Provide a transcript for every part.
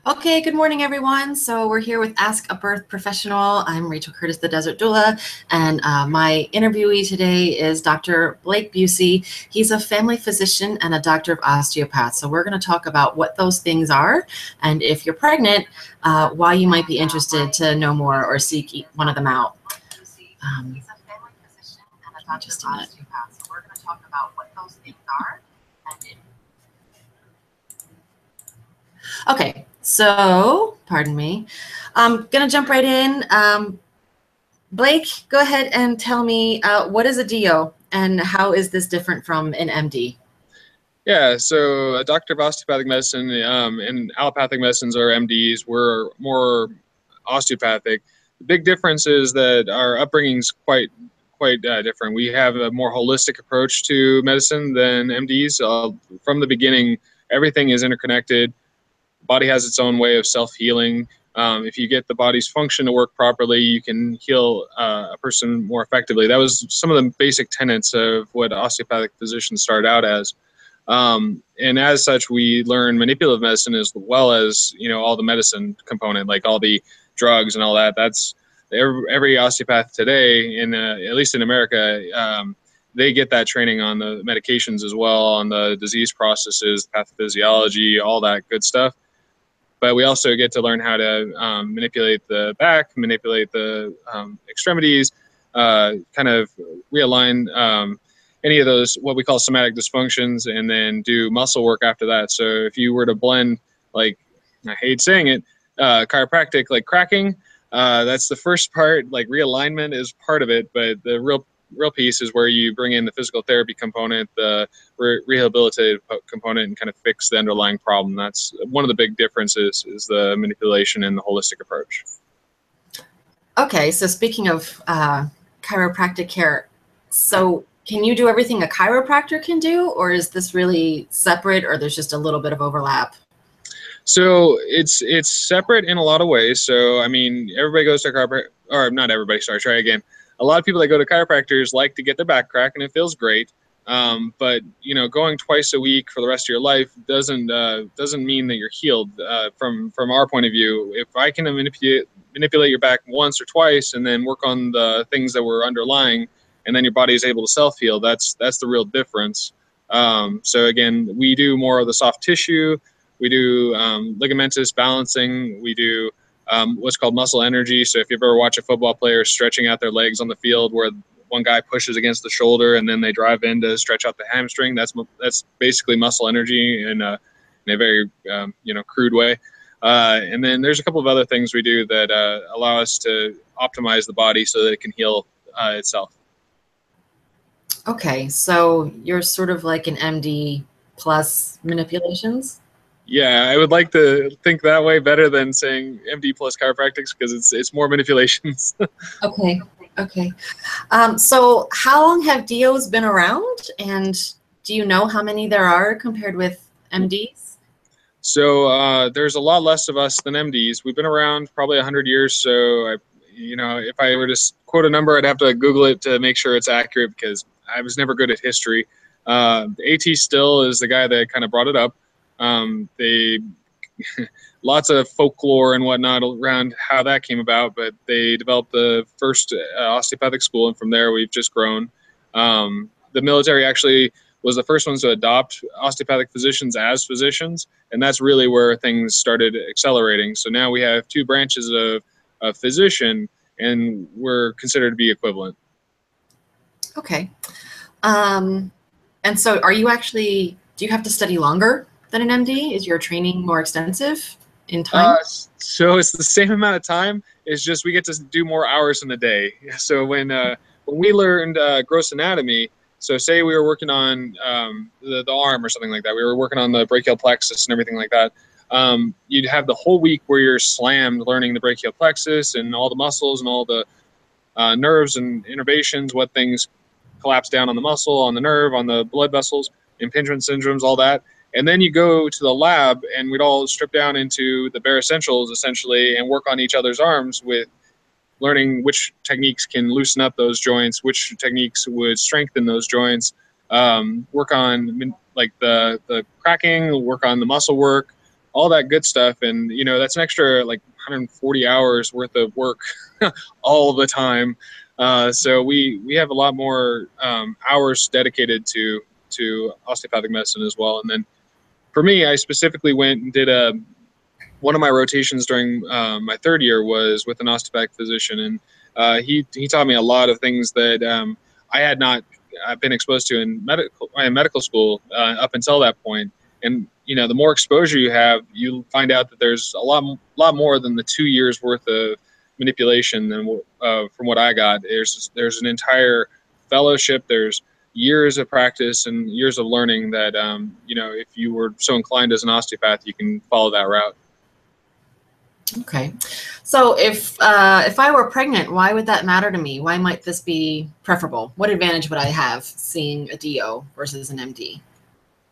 Okay, good morning, everyone. So we're here with Ask a Birth Professional. I'm Rachel Curtis, the Desert Doula, and my interviewee today is Dr. Blake Busey. He's a family physician and a doctor of osteopath. So we're going to talk about what those things are, and if you're pregnant, why you might be interested to know more or seek one of them out. Just a minute. So we're going to talk about what those things are. Okay, so pardon me. I'm gonna jump right in. Blake, go ahead and tell me what is a DO and how is this different from an MD? Yeah, so a doctor of osteopathic medicine and allopathic medicines or MDs, we're more osteopathic. The big difference is that our upbringing is quite different. We have a more holistic approach to medicine than MDs. From the beginning, everything is interconnected. The body has its own way of self-healing. If you get the body's function to work properly, you can heal a person more effectively. That was some of the basic tenets of what osteopathic physicians started out as. And as such, we learn manipulative medicine as well as, all the medicine component, like all the drugs and all that. That's every osteopath today, at least in America, they get that training on the medications as well, on the disease processes, pathophysiology, all that good stuff. But we also get to learn how to manipulate the back, manipulate the extremities, kind of realign any of those what we call somatic dysfunctions, and then do muscle work after that. So if you were to blend, like, I hate saying it, chiropractic, like cracking, that's the first part. Like realignment is part of it, but the real piece is where you bring in the physical therapy component, the rehabilitative component, and kind of fix the underlying problem. That's one of the big differences, is the manipulation and the holistic approach. Okay, so speaking of chiropractic care, so can you do everything a chiropractor can do, or is this really separate, or there's just a little bit of overlap? So it's separate in a lot of ways. So I mean, everybody goes to a chiropractor, or not everybody. Sorry, try again. A lot of people that go to chiropractors like to get their back cracked, and it feels great. But going twice a week for the rest of your life doesn't mean that you're healed. From our point of view, if I can manipulate your back once or twice, and then work on the things that were underlying, and then your body is able to self heal, that's the real difference. So again, we do more of the soft tissue. We do ligamentous balancing. We do what's called muscle energy. So if you ever watch a football player stretching out their legs on the field, where one guy pushes against the shoulder and then they drive in to stretch out the hamstring, that's basically muscle energy in a very crude way. And then there's a couple of other things we do that allow us to optimize the body so that it can heal itself. Okay, so you're sort of like an MD plus manipulations? Yeah, I would like to think that way better than saying MD plus chiropractics, because it's more manipulations. Okay, okay. So how long have DOs been around, and do you know how many there are compared with MDs? So there's a lot less of us than MDs. We've been around probably 100 years. So if I were to quote a number, I'd have to Google it to make sure it's accurate, because I was never good at history. AT Still is the guy that kind of brought it up. They lots of folklore and whatnot around how that came about, but they developed the first osteopathic school, and from there we've just grown. The military actually was the first ones to adopt osteopathic physicians as physicians, and that's really where things started accelerating. So now we have two branches of a physician, and we're considered to be equivalent. Okay. And so do you have to study longer than an MD? Is your training more extensive in time? So it's the same amount of time. It's just we get to do more hours in the day. So when we learned gross anatomy, so say we were working on the arm or something like that, we were working on the brachial plexus and everything like that. You'd have the whole week where you're slammed learning the brachial plexus and all the muscles and all the nerves and innervations, what things collapse down on the muscle, on the nerve, on the blood vessels, impingement syndromes, all that. And then you go to the lab, and we'd all strip down into the bare essentials, essentially, and work on each other's arms with learning which techniques can loosen up those joints, which techniques would strengthen those joints, work on like the cracking, work on the muscle work, all that good stuff. And, that's an extra like 140 hours worth of work all the time. So we have a lot more hours dedicated to osteopathic medicine as well. And then for me, I specifically went and did one of my rotations during my third year was with an osteopathic physician, and he taught me a lot of things that I had not been exposed to in medical school up until that point. And the more exposure you have, you find out that there's a lot more than the 2 years worth of manipulation than from what I got. There's an entire fellowship. There's years of practice and years of learning that if you were so inclined as an osteopath, you can follow that route. Okay. So if I were pregnant, why would that matter to me? Why might this be preferable? What advantage would I have seeing a DO versus an MD?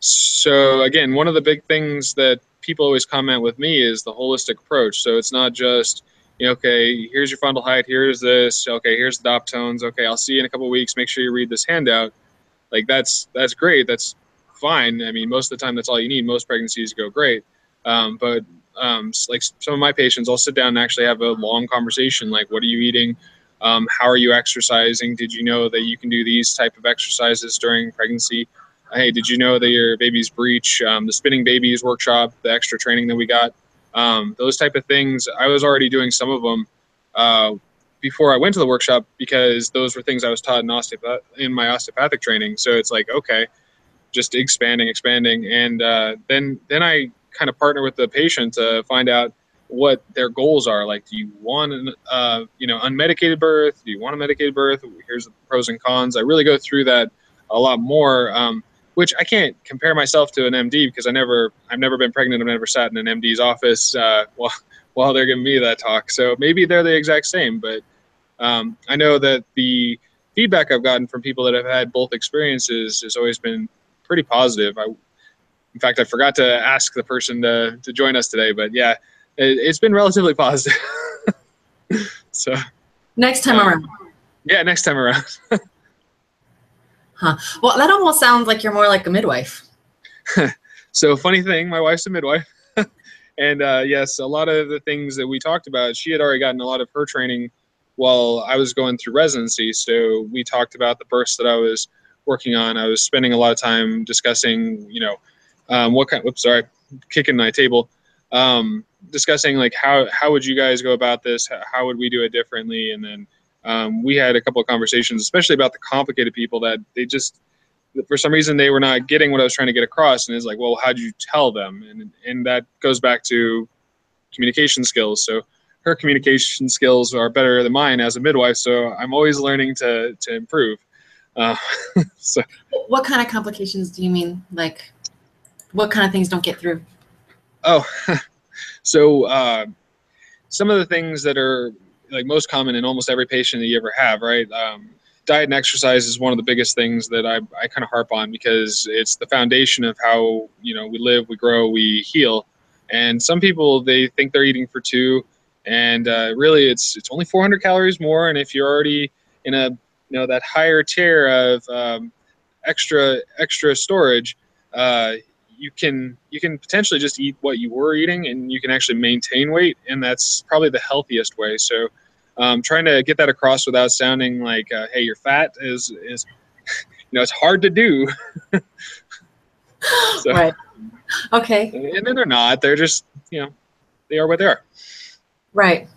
So again, one of the big things that people always comment with me is the holistic approach. So it's not just, okay, here's your fundal height, here's this, okay, here's the dop tones, okay, I'll see you in a couple of weeks, make sure you read this handout. Like that's great, that's fine. I mean, most of the time that's all you need. Most pregnancies go great. But like some of my patients, I'll sit down and actually have a long conversation. Like, what are you eating? How are you exercising? Did you know that you can do these type of exercises during pregnancy? Hey, did you know that your baby's breech, the spinning babies workshop, the extra training that we got, those type of things, I was already doing some of them before I went to the workshop because those were things I was taught in my osteopathic training. So it's like, okay, just expanding. And then I kind of partner with the patient to find out what their goals are. Like, do you want an unmedicated birth? Do you want a medicated birth? Here's the pros and cons. I really go through that a lot more, which I can't compare myself to an MD because I've never been pregnant. I've never sat in an MD's office while they're giving me that talk. So maybe they're the exact same, but I know that the feedback I've gotten from people that have had both experiences has always been pretty positive. In fact, I forgot to ask the person to join us today, but yeah, it's been relatively positive. So next time around. Yeah, next time around. Huh. Well, that almost sounds like you're more like a midwife. So funny thing, my wife's a midwife. And yes, a lot of the things that we talked about, she had already gotten a lot of her training while I was going through residency. So we talked about the births that I was working on. I was spending a lot of time discussing, whoops, sorry, kicking my table. Discussing like how would you guys go about this? How would we do it differently? And then we had a couple of conversations, especially about the complicated people that they just, for some reason, they were not getting what I was trying to get across. And it's like, well, how do you tell them? And that goes back to communication skills. So her communication skills are better than mine as a midwife. So I'm always learning to improve. So what kind of complications do you mean? Like, what kind of things don't get through? Oh, so some of the things that are like most common in almost every patient that you ever have, right? Diet and exercise is one of the biggest things that I kind of harp on because it's the foundation of how, we live, we grow, we heal. And some people, they think they're eating for two, and really it's only 400 calories more. And if you're already in a, that higher tier of extra storage, you can potentially just eat what you were eating and you can actually maintain weight, and that's probably the healthiest way. So trying to get that across without sounding like, hey, you're fat is it's hard to do. So, right. Okay. And then they're not. They're just, they are what they are. Right.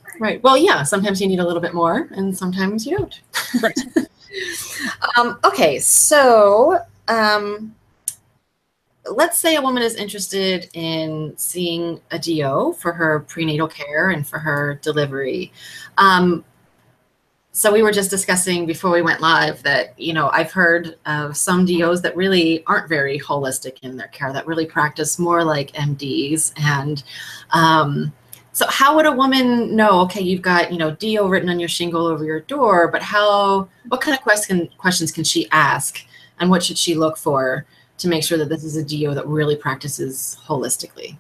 Well, yeah, sometimes you need a little bit more and sometimes you don't. Right. Okay, so let's say a woman is interested in seeing a DO for her prenatal care and for her delivery. So we were just discussing before we went live that, I've heard of some DOs that really aren't very holistic in their care, that really practice more like MDs. And so how would a woman know, okay, you've got, DO written on your shingle over your door, but what kind of questions can she ask? And what should she look for to make sure that this is a DO that really practices holistically?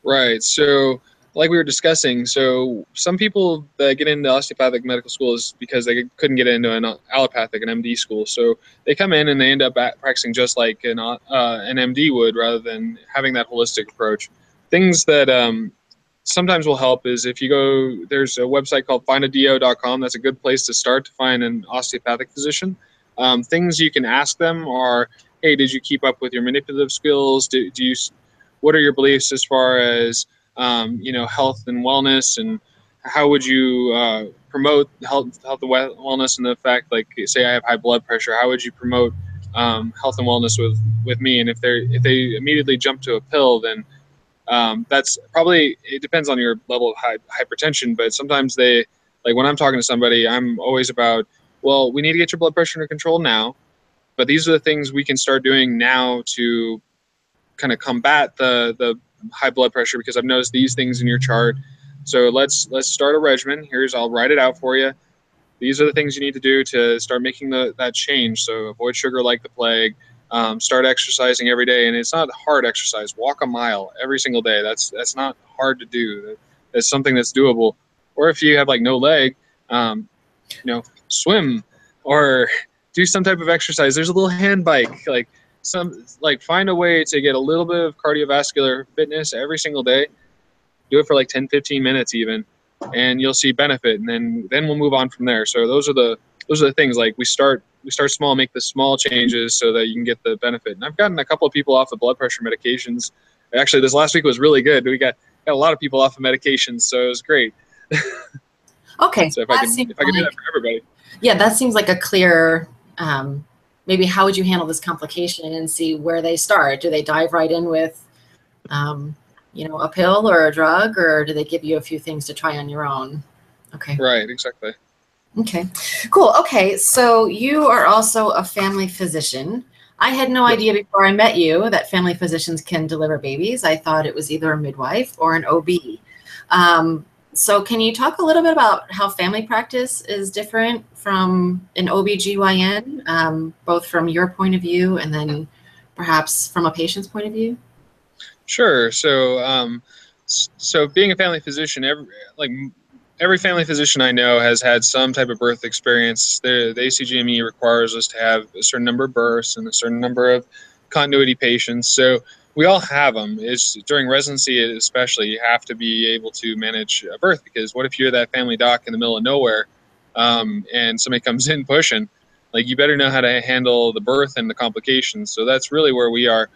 Right. So like we were discussing, so some people that get into osteopathic medical school is because they couldn't get into an allopathic, an MD school. So they come in and they end up practicing just like an MD would rather than having that holistic approach. things that sometimes will help is if you go, there's a website called findado.com. That's a good place to start to find an osteopathic physician. Things you can ask them are, hey, did you keep up with your manipulative skills? What are your beliefs as far as, health and wellness, and how would you promote health and wellness, and the fact, like, say I have high blood pressure, how would you promote health and wellness with me? And if they immediately jump to a pill, then that's probably, it depends on your level of hypertension, but sometimes like when I'm talking to somebody, I'm always about, well, we need to get your blood pressure under control now, but these are the things we can start doing now to kind of combat the high blood pressure, because I've noticed these things in your chart. So let's start a regimen. I'll write it out for you. These are the things you need to do to start making that change. So avoid sugar like the plague. Start exercising every day, and it's not hard exercise. Walk a mile every single day. That's not hard to do. That's something that's doable. Or if you have like no leg, swim or do some type of exercise. There's a little hand bike, find a way to get a little bit of cardiovascular fitness every single day. Do it for like 10, 15 minutes even, and you'll see benefit. And then we'll move on from there. So those are the things. Like we start small, make the small changes so that you can get the benefit. And I've gotten a couple of people off the blood pressure medications. Actually, this last week was really good. We got a lot of people off of medications, so it was great. Okay. So if I could do that for everybody. Yeah, that seems like a clear, maybe how would you handle this complication and see where they start? Do they dive right in with, a pill or a drug, or do they give you a few things to try on your own? Okay. Right, exactly. Okay, cool. Okay, so you are also a family physician. I had no idea before I met you that family physicians can deliver babies. I thought it was either a midwife or an OB. So can you talk a little bit about how family practice is different from an OB/GYN, both from your point of view and then perhaps from a patient's point of view? Sure. So, so being a family physician, every family physician I know has had some type of birth experience. The ACGME requires us to have a certain number of births and a certain number of continuity patients. So we all have them. It's during residency, especially, you have to be able to manage a birth, because what if you're that family doc in the middle of nowhere, and somebody comes in pushing? Like, you better know how to handle the birth and the complications. So that's really where we are.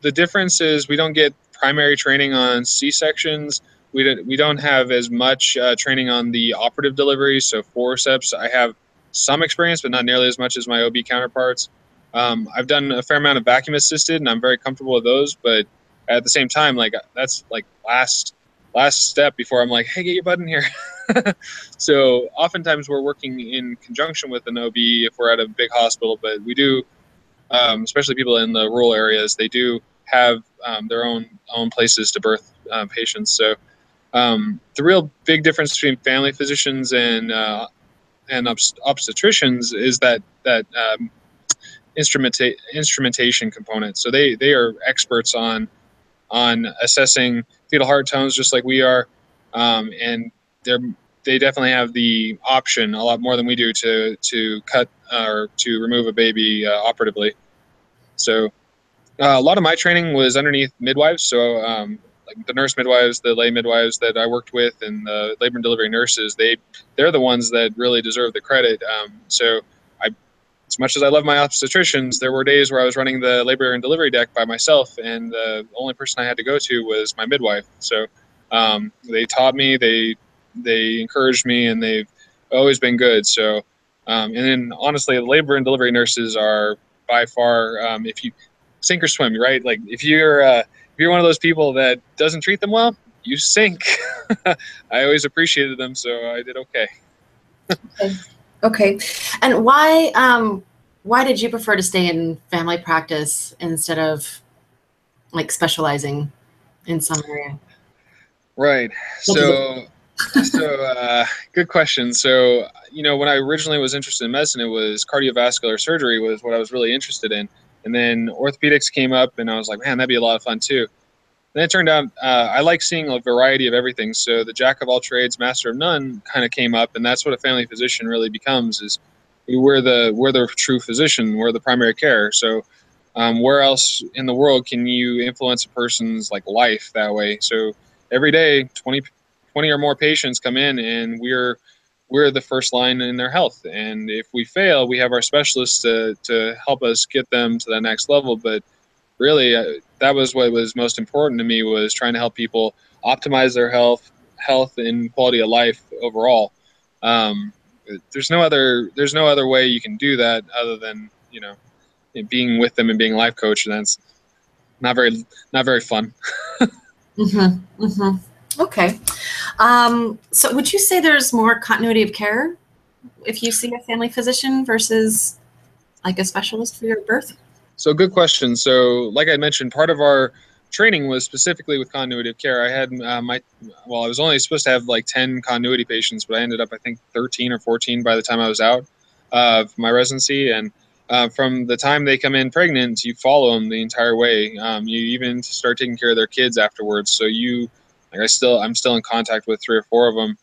The difference is we don't get primary training on C-sections. We don't have as much training on the operative delivery. So forceps, I have some experience, but not nearly as much as my OB counterparts. I've done a fair amount of vacuum assisted, and I'm very comfortable with those. But at the same time, like, that's like last step before I'm like, hey, get your butt in here. So oftentimes we're working in conjunction with an OB if we're at a big hospital, but we do, especially people in the rural areas, they do have their own places to birth patients. So the real big difference between family physicians and obstetricians is that instrumentation component. So they are experts on assessing fetal heart tones, just like we are, and they definitely have the option a lot more than we do to cut or to remove a baby operatively. So a lot of my training was underneath midwives. So like the nurse midwives, the lay midwives that I worked with, and the labor and delivery nurses, they're the ones that really deserve the credit. So as much as I love my obstetricians, there were days where I was running the labor and delivery deck by myself, and the only person I had to go to was my midwife. So they taught me, they encouraged me, and they've always been good. So and then honestly, the labor and delivery nurses are by far, if you sink or swim, right? Like if you're one of those people that doesn't treat them well, you sink. I always appreciated them, so I did okay. Okay. And why did you prefer to stay in family practice instead of like specializing in some area? Right. So good question. So, when I originally was interested in medicine, it was cardiovascular surgery was what I was really interested in. And then orthopedics came up, and I was like, man, that'd be a lot of fun too. Then it turned out I like seeing a variety of everything. So the jack of all trades, master of none kind of came up, and that's what a family physician really becomes, is we're the true physician, we're the primary care. So where else in the world can you influence a person's like life that way? So every day, 20 or more patients come in, and we're the first line in their health. And if we fail, we have our specialists to help us get them to that next level. But really, that was what was most important to me, was trying to help people optimize their health and quality of life overall. Um, there's no other way you can do that other than, being with them and being a life coach. And that's not very fun. Mm-hmm. Mm-hmm. Okay. So would you say there's more continuity of care if you see a family physician versus like a specialist for your birth? So good question. So like I mentioned, part of our training was specifically with continuity of care. I had I was only supposed to have like 10 continuity patients, but I ended up, I think, 13 or 14 by the time I was out of my residency. And from the time they come in pregnant, you follow them the entire way. You even start taking care of their kids afterwards. So I'm still in contact with 3 or 4 of them.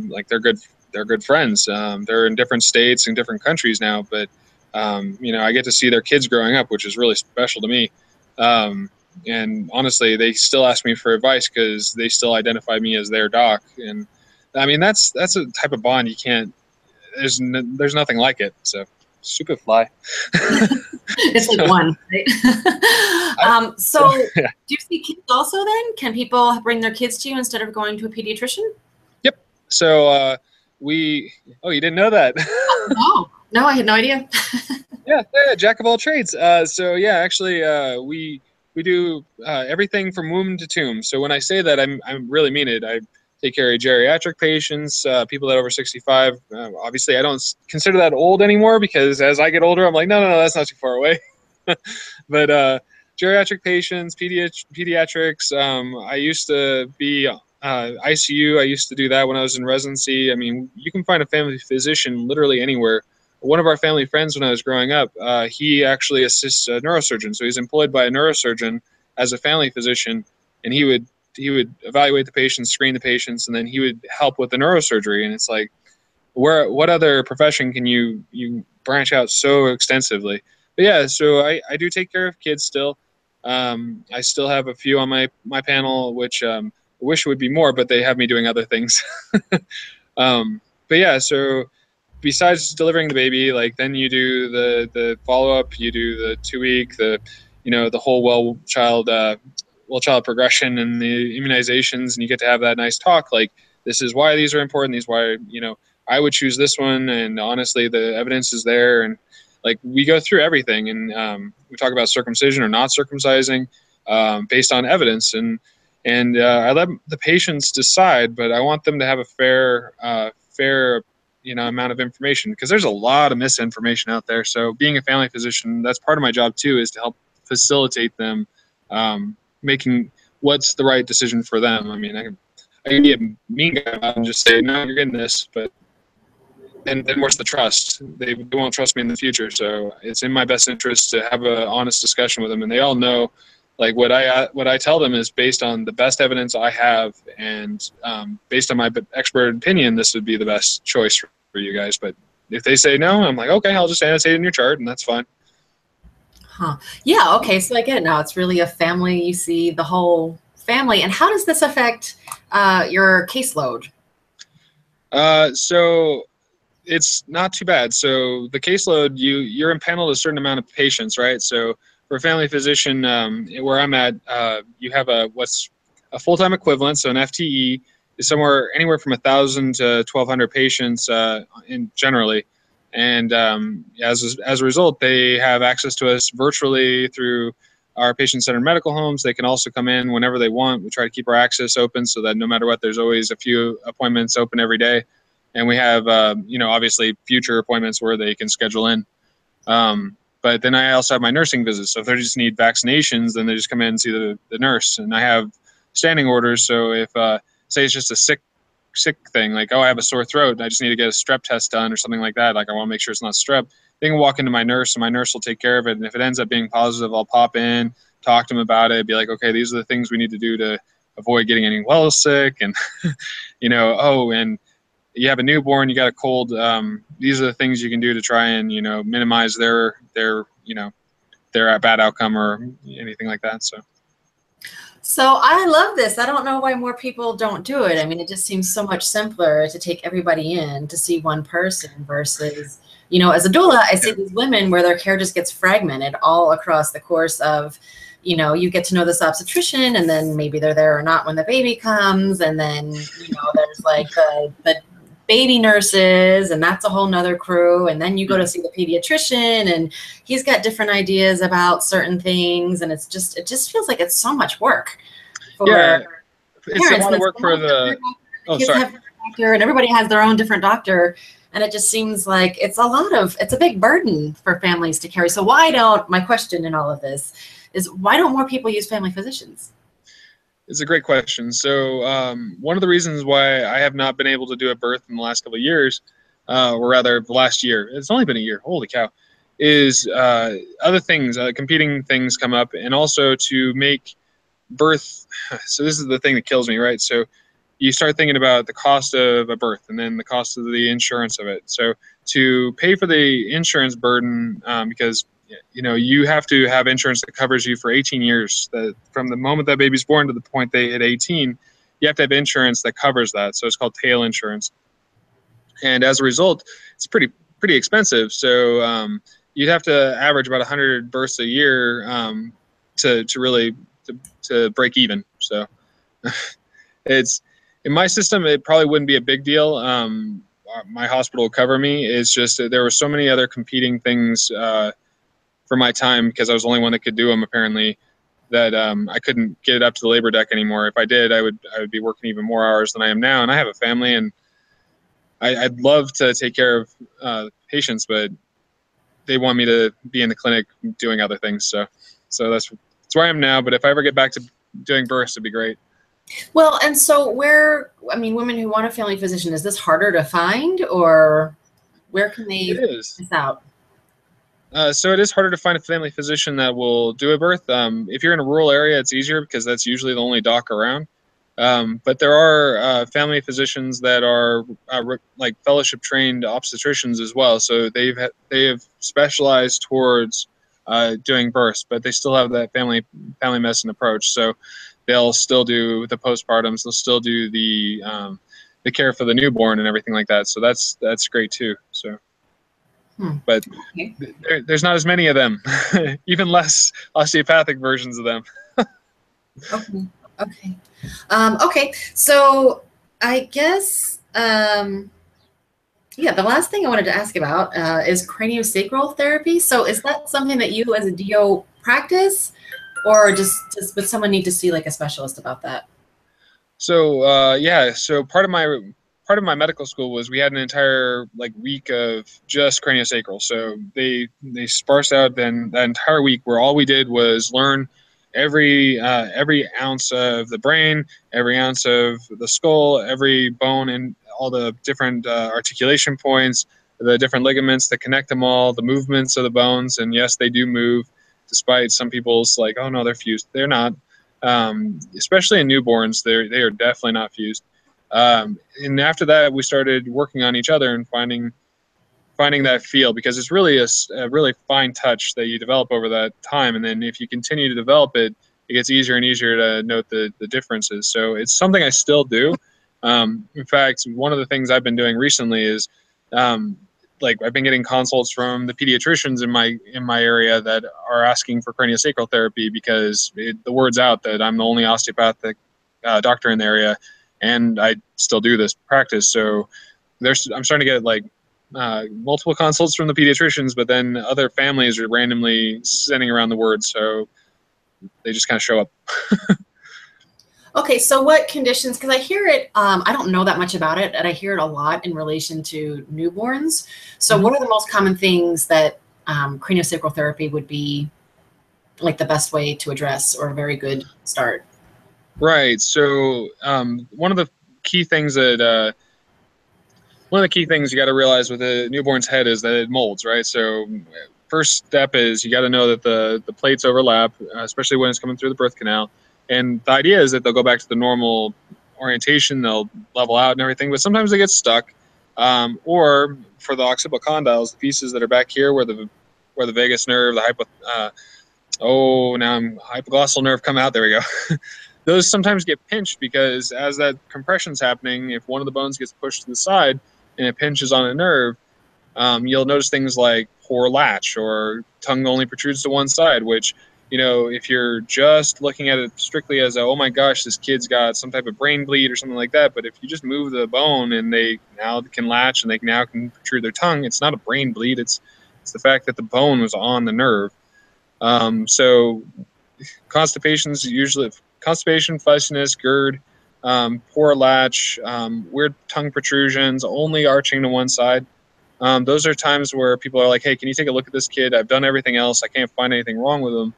Like they're good friends. They're in different states and different countries now, but I get to see their kids growing up, which is really special to me. And honestly, they still ask me for advice because they still identify me as their doc. And I mean, that's a type of bond you can't. There's nothing like it. So stupid fly. It's like one, right? So Yeah. do you see kids also then? Can people bring their kids to you instead of going to a pediatrician? Yep. So oh, you didn't know that? No, I had no idea. Yeah, jack of all trades. So yeah, actually, we do everything from womb to tomb. So when I say that, I really mean it. I take care of geriatric patients, people that are over 65. Obviously, I don't consider that old anymore, because as I get older, I'm like, no, that's not too far away. But geriatric patients, pediatrics. I used to be ICU. I used to do that when I was in residency. I mean, you can find a family physician literally anywhere. One of our family friends when I was growing up, he actually assists a neurosurgeon. So he's employed by a neurosurgeon as a family physician, and he would evaluate the patients, screen the patients, and then he would help with the neurosurgery. And it's like, what other profession can you branch out so extensively? But yeah, so I do take care of kids still. I still have a few on my panel, which I wish would be more, but they have me doing other things. But yeah, so besides delivering the baby, like, then you do the follow up, you do the 2 week, the whole well child progression and the immunizations, and you get to have that nice talk, like, this is why these are important, these why I would choose this one, and honestly the evidence is there. And like, we go through everything, and we talk about circumcision or not circumcising, based on evidence. And I let the patients decide, but I want them to have a fair amount of information, because there's a lot of misinformation out there. So being a family physician, that's part of my job too, is to help facilitate them making what's the right decision for them. I mean, I can be a mean guy and just say, no, you're getting this, but then where's the trust? They won't trust me in the future. So it's in my best interest to have an honest discussion with them, and they all know, like, what I tell them is based on the best evidence I have, and based on my expert opinion, this would be the best choice for you guys. But if they say no, I'm like, okay, I'll just annotate it in your chart, and that's fine. Huh. Yeah. Okay. So I get it now. It's really a family. You see the whole family. And how does this affect your caseload? So it's not too bad. So the caseload, you're impaneled a certain amount of patients, right? So for a family physician, where I'm at, you have what's a full-time equivalent. So an FTE is anywhere from 1,000 to 1,200 patients in generally. And as a result, they have access to us virtually through our patient-centered medical homes. They can also come in whenever they want. We try to keep our access open so that no matter what, there's always a few appointments open every day. And we have, obviously future appointments where they can schedule in. But then I also have my nursing visits. So if they just need vaccinations, then they just come in and see the nurse. And I have standing orders. So if, say it's just a sick thing, like, oh, I have a sore throat, and I just need to get a strep test done or something like that, like, I want to make sure it's not strep, they can walk into my nurse, and my nurse will take care of it. And if it ends up being positive, I'll pop in, talk to them about it, be like, okay, these are the things we need to do to avoid getting any well sick. And, and you have a newborn, you got a cold, these are the things you can do to try and, minimize their they're a bad outcome or anything like that. So I love this. I don't know why more people don't do it. I mean, it just seems so much simpler to take everybody in to see one person versus, you know, as a doula, I see these women where their care just gets fragmented all across the course of, you know, you get to know this obstetrician and then maybe they're there or not when the baby comes. And then, you know, there's like the baby nurses and that's a whole nother crew. And then you go to see the pediatrician and he's got different ideas about certain things. And it just feels like it's so much work for it's a lot of work for the kids have a doctor and everybody has their own different doctor. And it just seems like it's a big burden for families to carry. So my question in all of this is why don't more people use family physicians? It's a great question. So one of the reasons why I have not been able to do a birth in the last couple of years, or rather the last year, it's only been a year, holy cow, is other things, competing things come up, and also to make birth. So this is the thing that kills me, right? So you start thinking about the cost of a birth and then the cost of the insurance of it. So to pay for the insurance burden, because you know, you have to have insurance that covers you for 18 years. From the moment that baby's born to the point they hit 18, you have to have insurance that covers that. So it's called tail insurance. And as a result, it's pretty expensive. So you'd have to average about 100 births a year to really to break even. So it's in my system, it probably wouldn't be a big deal. My hospital will cover me. It's just that there were so many other competing things for my time, because I was the only one that could do them apparently, that I couldn't get it up to the labor deck anymore. If I did, I would be working even more hours than I am now. And I have a family, and I'd love to take care of patients, but they want me to be in the clinic doing other things. So that's where I am now. But if I ever get back to doing births, it'd be great. Well, and so women who want a family physician, is this harder to find, or where can they It is. miss out? So it is harder to find a family physician that will do a birth. If you're in a rural area, it's easier because that's usually the only doc around. But there are family physicians that are like fellowship trained obstetricians as well. So they have specialized towards doing births, but they still have that family medicine approach. So they'll still do the postpartums. They'll still do the care for the newborn and everything like that. So that's great too. So. But there's not as many of them, even less osteopathic versions of them. Okay. So I guess, the last thing I wanted to ask about is craneo-sacral therapy. So is that something that you as a DO practice, or would someone need to see like a specialist about that? So so part of my medical school was we had an entire week of just cranio-sacral. So they sparsed out then that entire week where all we did was learn every ounce of the brain, every ounce of the skull, every bone, and all the different articulation points, the different ligaments that connect them all, the movements of the bones. And yes, they do move, despite some people's like, oh no, they're fused. They're not. Especially in newborns, they are definitely not fused. And after that, we started working on each other and finding that feel, because it's really a really fine touch that you develop over that time. And then if you continue to develop it, it gets easier and easier to note the differences. So it's something I still do. In fact, one of the things I've been doing recently is I've been getting consults from the pediatricians in my area that are asking for cranio-sacral therapy, because the word's out that I'm the only osteopathic doctor in the area, and I still do this practice. So I'm starting to get multiple consults from the pediatricians, but then other families are randomly sending around the word, so they just kind of show up. Okay, so what conditions, because I hear it, I don't know that much about it, and I hear it a lot in relation to newborns. So what are the most common things that cranio-sacral therapy would be like the best way to address, or a very good start? Right. So one of the key things you got to realize with a newborn's head is that it molds, right? So first step is you got to know that the plates overlap, especially when it's coming through the birth canal. And the idea is that they'll go back to the normal orientation, they'll level out and everything, but sometimes they get stuck. Or for the occipital condyles, the pieces that are back here where the vagus nerve, Oh, now I'm hypoglossal nerve come out. There we go. Those sometimes get pinched because as that compression's happening, if one of the bones gets pushed to the side and it pinches on a nerve, you'll notice things like poor latch or tongue only protrudes to one side, which, if you're just looking at it strictly as a, oh my gosh, this kid's got some type of brain bleed or something like that. But if you just move the bone and they now can latch and they now can protrude their tongue, it's not a brain bleed. It's the fact that the bone was on the nerve. So constipation's usually constipation, fussiness, GERD, poor latch, weird tongue protrusions, only arching to one side. Those are times where people are like, hey, can you take a look at this kid? I've done everything else. I can't find anything wrong with him.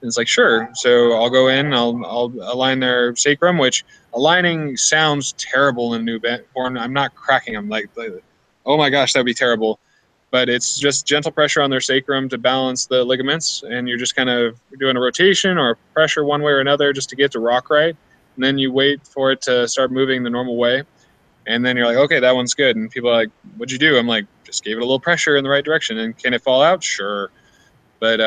And it's like, sure. So I'll go in, I'll align their sacrum, which aligning sounds terrible in newborn. I'm not cracking them like, oh my gosh, that'd be terrible. But it's just gentle pressure on their sacrum to balance the ligaments. And you're just kind of doing a rotation or pressure one way or another just to get to rock right. And then you wait for it to start moving the normal way. And then you're like, okay, that one's good. And people are like, what'd you do? I'm like, just gave it a little pressure in the right direction. And can it fall out? Sure. But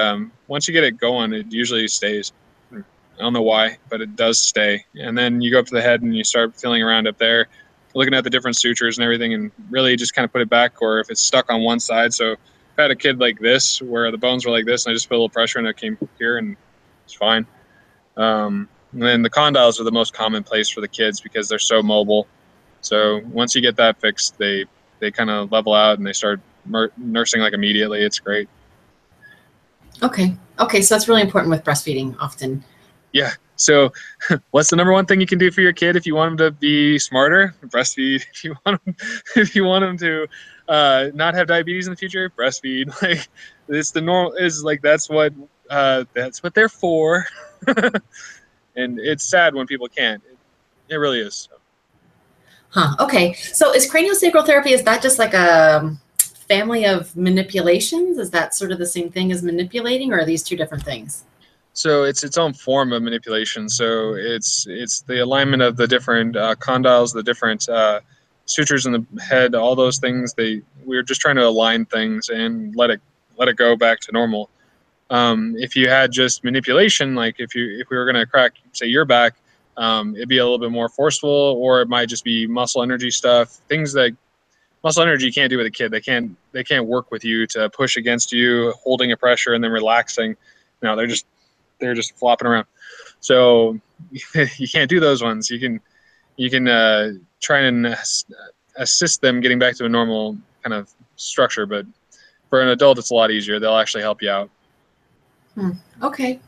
once you get it going, it usually stays. I don't know why, but it does stay. And then you go up to the head and you start feeling around up there, looking at the different sutures and everything, and really just kind of put it back, or if it's stuck on one side. So I had a kid like this where the bones were like this, and I just put a little pressure and it came here, and it's fine. And then the condyles are the most common place for the kids because they're so mobile. So once you get that fixed, they kind of level out and they start nursing like immediately. It's great. Okay. Okay. So that's really important with breastfeeding often. Yeah. So what's the number one thing you can do for your kid if you want them to be smarter? Breastfeed. If you want them to not have diabetes in the future, breastfeed. Like it's the normal is like that's what they're for. And it's sad when people can't. It really is. Huh. Okay. So is craneo-sacral therapy, is that just like a family of manipulations? Is that sort of the same thing as manipulating, or are these two different things? So it's its own form of manipulation. So it's the alignment of the different condyles, the different sutures in the head, all those things. We're just trying to align things and let it go back to normal. If you had just manipulation, like if we were going to crack, say, your back, it'd be a little bit more forceful, or it might just be muscle energy stuff. Things that muscle energy can't do with a kid. They can't work with you to push against you, holding a pressure and then relaxing. No, they're just flopping around. So you can't do those ones. You can try and assist them getting back to a normal kind of structure, but for an adult, it's a lot easier. They'll actually help you out. Okay.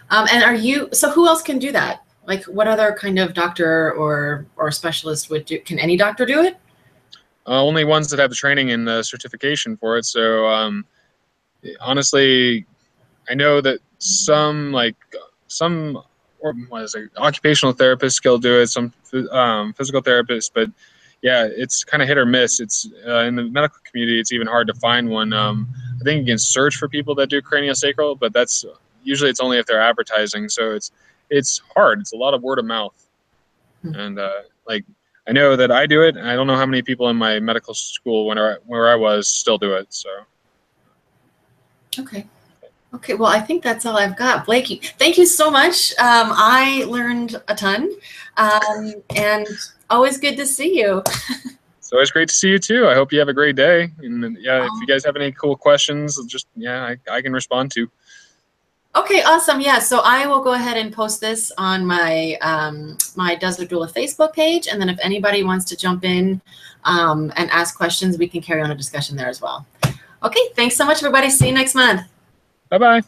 And so who else can do that? Like what other kind of doctor or specialist would do? Can any doctor do it? Only ones that have the training and the certification for it. So honestly, I know that some or what is it, occupational therapists still do it, some physical therapists, but yeah, it's kind of hit or miss. It's in the medical community, it's even hard to find one. I think you can search for people that do craneo-sacral, but that's usually it's only if they're advertising. So it's hard. It's a lot of word of mouth, and like I know that I do it. I don't know how many people in my medical school where I was still do it. So Okay. Okay, well, I think that's all I've got. Blake, thank you so much. I learned a ton, and always good to see you. it's always great to see you too. I hope you have a great day. And yeah, if you guys have any cool questions, just I can respond to. Okay, awesome. Yeah, so I will go ahead and post this on my my Desert Doula Facebook page, and then if anybody wants to jump in and ask questions, we can carry on a discussion there as well. Okay, thanks so much, everybody. See you next month. Bye-bye.